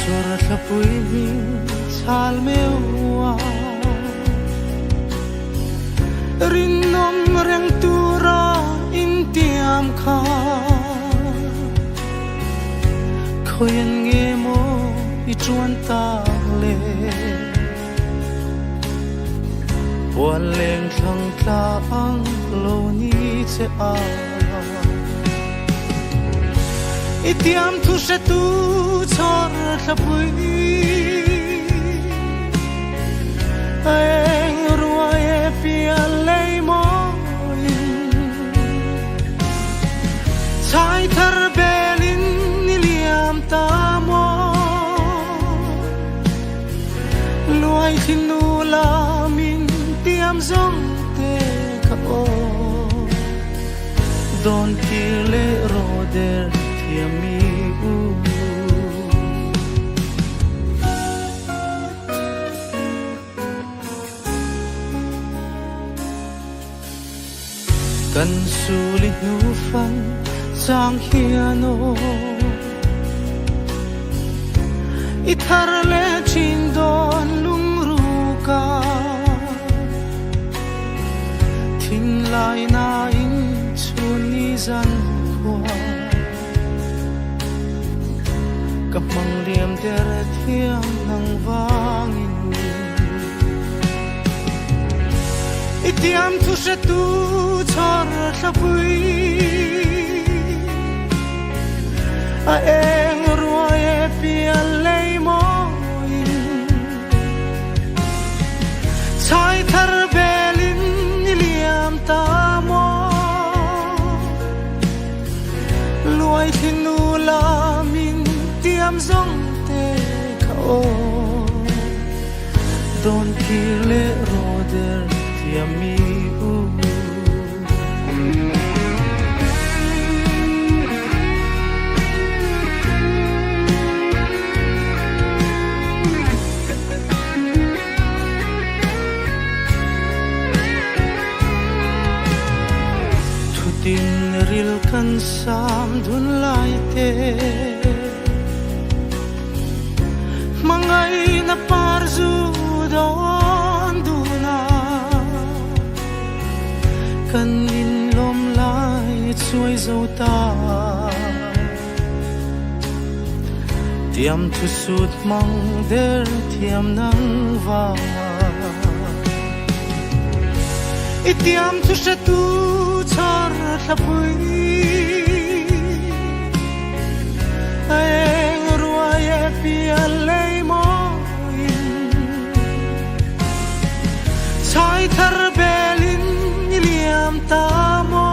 surat lapui min chal mewa rinnom reng tura intiam kha khoyan nge mo ichuan ta le wan leng thlang tla ang lo ni che a itiam thu se tu chor lapui anh ruai pia lei mo chai thar belin niliam ta mo luai khinu la min tiam zong te ka o don kile roder tiami u kan sulit nu fan sang hiano ithar le chin don lung ru ka thin lai na in chuni zan kwa kapang liam der thiam nang wangin itiam thu se tu chor lapui a eng ruai pia lei mo chai thar belin niliam ta mo luai thinu la min tiam zong te ka o don kile roder tiami u thutin ril kan sam dhun lai te mangai na parzu don duna kan in lom lai chuai zo ta tiam thu sut mang der thiam nang wa itiam thu se tu char lapui eng ruai pia lei mo chai thar belin niliam ta mo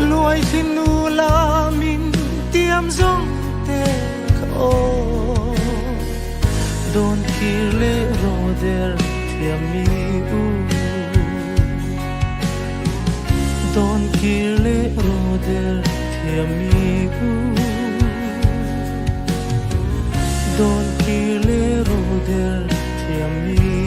luai khinu la min tiam zong te ka o don kile roder tiami u don kile roder tiami u don kile roder tiami